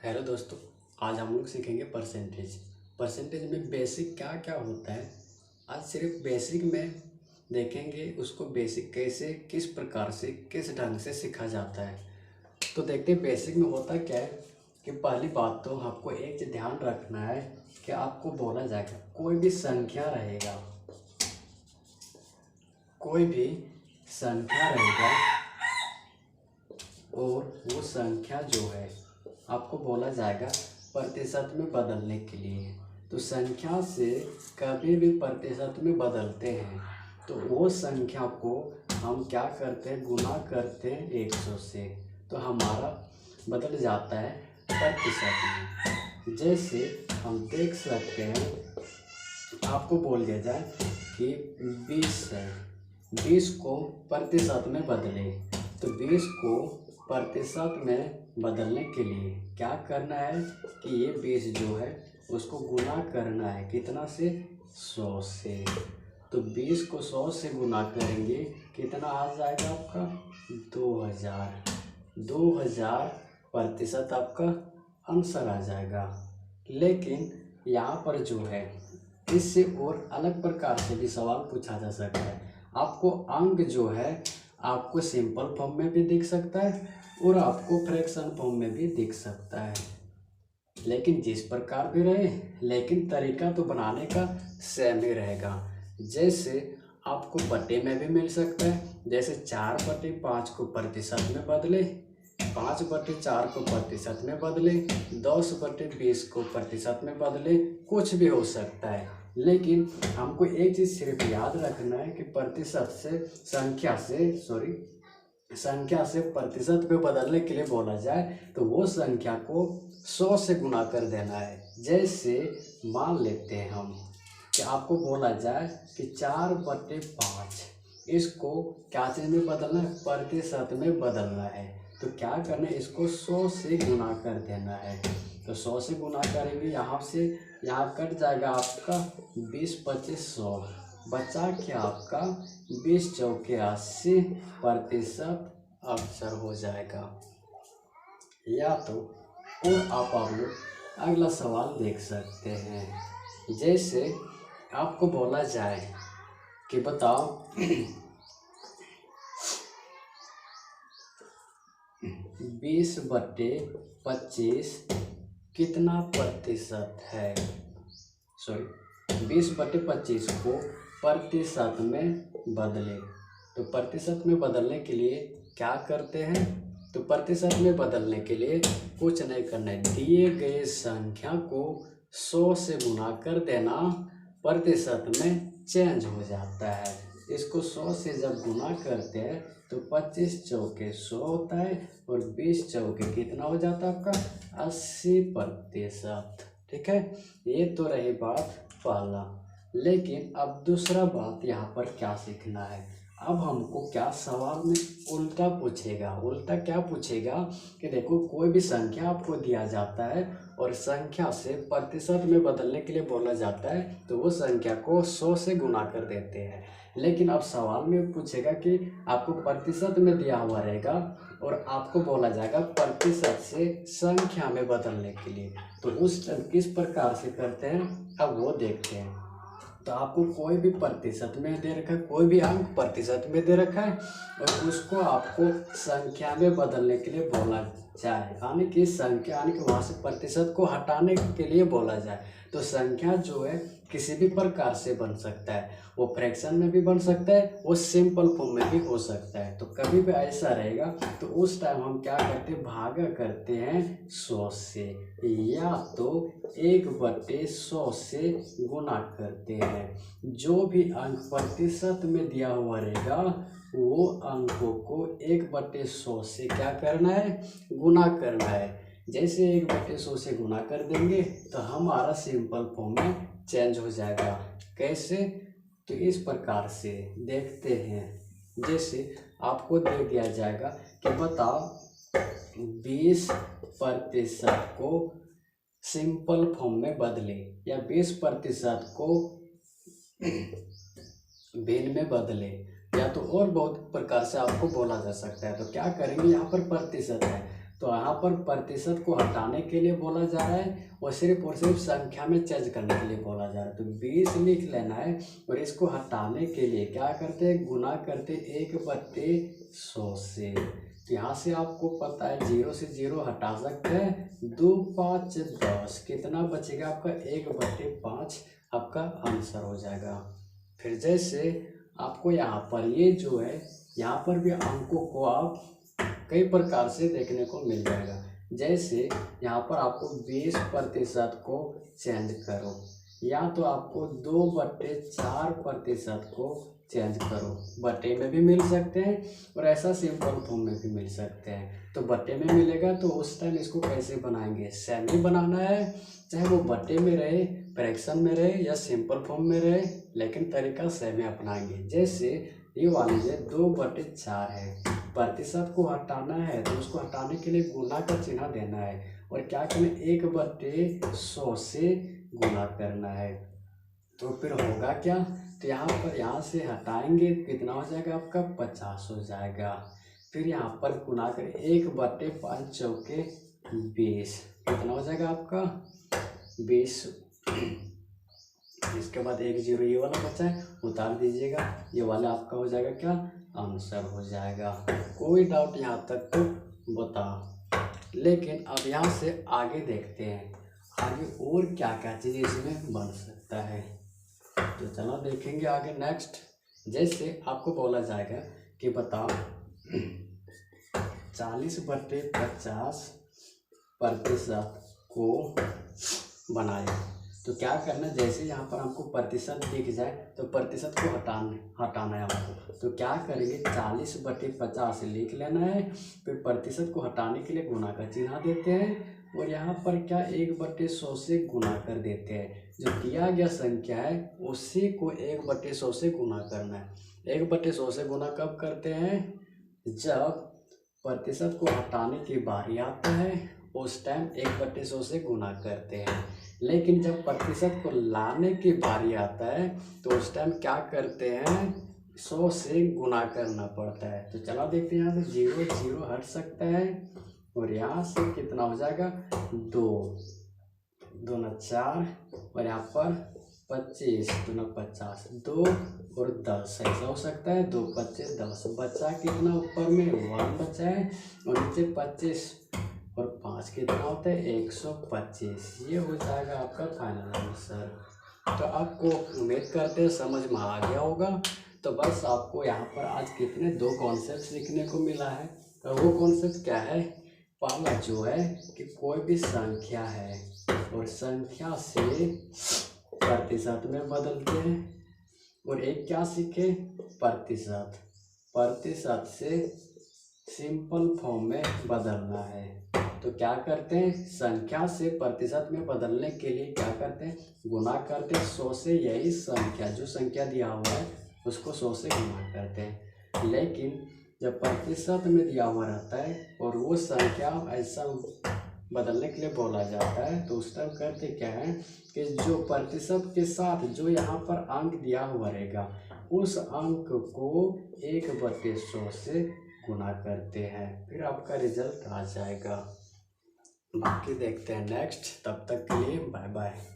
Hello दोस्तों। आज हम लोग सीखेंगे परसेंटेज। परसेंटेज में बेसिक क्या क्या होता है आज सिर्फ बेसिक में देखेंगे। उसको बेसिक कैसे किस प्रकार से किस ढंग से सीखा जाता है तो देखते हैं। बेसिक में होता क्या है कि पहली बात तो आपको एक चीज़ ध्यान रखना है कि आपको बोला जाएगा कोई भी संख्या रहेगा, कोई भी संख्या रहेगा और वो संख्या जो है आपको बोला जाएगा प्रतिशत में बदलने के लिए। तो संख्या से कभी भी प्रतिशत में बदलते हैं तो वो संख्या को हम क्या करते हैं, गुना करते हैं 100 से, तो हमारा बदल जाता है प्रतिशत में। जैसे हम देख सकते हैं, आपको बोल दिया जाए कि 20 है, 20 को प्रतिशत में बदले, तो 20 को प्रतिशत में बदलने के लिए क्या करना है कि ये 20 जो है उसको गुना करना है कितना से, 100 से। तो 20 को 100 से गुना करेंगे कितना आ जाएगा आपका 2000। 2000 प्रतिशत आपका आंसर आ जाएगा। लेकिन यहाँ पर जो है इससे और अलग प्रकार से भी सवाल पूछा जा सकता है। आपको अंक जो है आपको सिंपल फॉर्म में भी दिख सकता है और आपको फ्रैक्शन फॉर्म में भी दिख सकता है, लेकिन जिस प्रकार भी रहे लेकिन तरीका तो बनाने का सेम ही रहेगा। जैसे आपको बटे में भी मिल सकता है, जैसे 4/5 को प्रतिशत में बदले, 5/4 को प्रतिशत में बदले, 10/20 को प्रतिशत में बदले, कुछ भी हो सकता है। लेकिन हमको एक चीज़ सिर्फ याद रखना है कि प्रतिशत से संख्या से प्रतिशत में बदलने के लिए बोला जाए तो वो संख्या को 100 से गुना कर देना है। जैसे मान लेते हैं हम कि आपको बोला जाए कि 4/5 इसको क्या चीज़ में बदलना है, प्रतिशत में बदलना है। तो क्या करना है, इसको 100 से गुना कर देना है। तो 100 से गुना करेंगे, यहाँ से यहाँ कट जाएगा आपका 20/25 100, बचा क्या आपका 20×4 80 प्रतिशत अक्षर हो जाएगा। या तो और आप लोग अगला सवाल देख सकते हैं। जैसे आपको बोला जाए कि बताओ 20/25 कितना प्रतिशत है। 20/25 को प्रतिशत में बदले, तो प्रतिशत में बदलने के लिए क्या करते हैं, तो प्रतिशत में बदलने के लिए कुछ नहीं करना है, दिए गए संख्या को 100 से गुना कर देना, प्रतिशत में चेंज हो जाता है। इसको 100 से जब गुना करते हैं तो 25×4 100 होता है और 20×4 कितना हो जाता है आपका 80%। ठीक है, ये तो रही बात पहला। लेकिन अब दूसरा बात यहाँ पर क्या सीखना है। अब हमको क्या सवाल में उल्टा पूछेगा। उल्टा क्या पूछेगा कि देखो कोई भी संख्या आपको दिया जाता है और संख्या से प्रतिशत में बदलने के लिए बोला जाता है तो वो संख्या को 100 से गुना कर देते हैं। लेकिन अब सवाल में पूछेगा कि आपको प्रतिशत में दिया हुआ रहेगा और आपको बोला जाएगा प्रतिशत से संख्या में बदलने के लिए, तो उस किस प्रकार से करते हैं अब वो देखते हैं। तो आपको कोई भी प्रतिशत में दे रखा है, कोई भी अंक प्रतिशत में दे रखा है और उसको आपको संख्या में बदलने के लिए बोला जाए, यानी कि संख्या यानी कि वहाँ से प्रतिशत को हटाने के लिए बोला जाए। तो संख्या जो है किसी भी प्रकार से बन सकता है, वो फ्रैक्शन में भी बन सकता है, वो सिंपल फॉर्म में भी हो सकता है। तो कभी भी ऐसा रहेगा तो उस टाइम हम क्या करते हैं, भागा करते हैं 100 से, या तो 1/100 से गुना करते हैं। जो भी अंक प्रतिशत में दिया हुआ रहेगा वो अंकों को 1/100 से क्या करना है, गुना करना है। जैसे 1/100 से गुना कर देंगे तो हमारा सिंपल फॉर्म में चेंज हो जाएगा। कैसे, तो इस प्रकार से देखते हैं। जैसे आपको दे दिया जाएगा कि बताओ 20% को सिंपल फॉर्म में बदले या 20% को भिन्न में बदले, या तो और बहुत प्रकार से आपको बोला जा सकता है। तो क्या करेंगे, यहाँ पर प्रतिशत है तो यहाँ पर प्रतिशत को हटाने के लिए बोला जा रहा है और सिर्फ संख्या में चेंज करने के लिए बोला जा रहा है। तो 20 लिख लेना है और इसको हटाने के लिए क्या करते हैं, गुना करते 1/100 से। तो यहाँ से आपको पता है 0 से 0 हटा सकते हैं, 2 5 10, कितना बचेगा आपका 1/5 आपका आंसर हो जाएगा। फिर जैसे आपको यहाँ पर ये जो है, यहाँ पर भी अंकों को आप कई प्रकार से देखने को मिल जाएगा। जैसे यहाँ पर आपको 20% को चेंज करो, या तो आपको 2/4% को चेंज करो, बटे में भी मिल सकते हैं और ऐसा सिंपल फॉर्म में भी मिल सकते हैं। तो बटे में मिलेगा तो उस टाइम इसको कैसे बनाएंगे, सेमी बनाना है, चाहे वो बटे में रहे, फ्रैक्शन में रहे या सिंपल फॉर्म में रहे, लेकिन तरीका सेमी अपनाएंगे। जैसे ये वाली जो 2/4 है, प्रतिशत को हटाना है तो उसको हटाने के लिए गुना का चिन्ह देना है और क्या करना है, 1/100 से गुना करना है। तो फिर होगा क्या, तो यहाँ से हटाएंगे, कितना हो जाएगा आपका 50 हो जाएगा। फिर यहाँ पर गुना करें 1/5 चौके 20, कितना हो जाएगा आपका 20। इसके बाद 1 0 ये वाला बचा है, उतार दीजिएगा, ये वाला आपका हो जाएगा क्या, आंसर हो जाएगा। कोई डाउट यहाँ तक तो बता। लेकिन अब यहाँ से आगे देखते हैं, आगे और क्या क्या चीज़ इसमें बन सकता है। तो चलो देखेंगे आगे नेक्स्ट। जैसे आपको बोला जाएगा कि बताओ 40/50% को बनाए। तो क्या करना, जैसे यहाँ पर हमको प्रतिशत दिख जाए तो प्रतिशत को हटाना है हमको। तो क्या करेंगे, 40/50 लिख लेना है, फिर प्रतिशत को हटाने के लिए गुना का चिन्ह देते हैं और यहाँ पर क्या 1/100 से गुना कर देते हैं। जो दिया गया संख्या है उसी को 1/100 से गुना करना है। 1/100 से गुना कब करते हैं, जब प्रतिशत को हटाने की बारी आता है उस टाइम 1/100 से गुना करते हैं। लेकिन जब प्रतिशत को लाने की बारी आता है तो उस टाइम क्या करते हैं, 100 से गुना करना पड़ता है। तो चलो देखते हैं, यहाँ से 0 0 हट सकता है और यहाँ से कितना हो जाएगा, 2 2 4 और यहाँ पर 25 2 50, 2 और 10 ऐसा हो सकता है, 2 25 10 बचा कितना, ऊपर में 1 बचा है और नीचे 25 और 5 कितना होता है 125। ये हो जाएगा आपका फाइनल आंसर। तो आपको उम्मीद करते हैं समझ में आ गया होगा। तो बस आपको यहाँ पर आज कितने 2 कॉन्सेप्ट सीखने को मिला है। तो वो कॉन्सेप्ट क्या है, पहला जो है कि कोई भी संख्या है और संख्या से प्रतिशत में बदलते हैं, और एक क्या सीखे, प्रतिशत से सिंपल फॉर्म में बदलना है। तो क्या करते हैं, संख्या से प्रतिशत में बदलने के लिए क्या करते हैं, गुना करते हैं 100 से, यही संख्या जो संख्या दिया हुआ है उसको 100 से गुना करते हैं। लेकिन जब प्रतिशत में दिया हुआ रहता है और वो संख्या ऐसा बदलने के लिए बोला जाता है तो उस टाइम करते क्या है कि जो प्रतिशत के साथ जो यहाँ पर अंक दिया हुआ रहेगा उस अंक को 1/100 से गुना करते हैं, फिर आपका रिजल्ट आ जाएगा। बाकी देखते हैं नेक्स्ट, तब तक के लिए बाय बाय।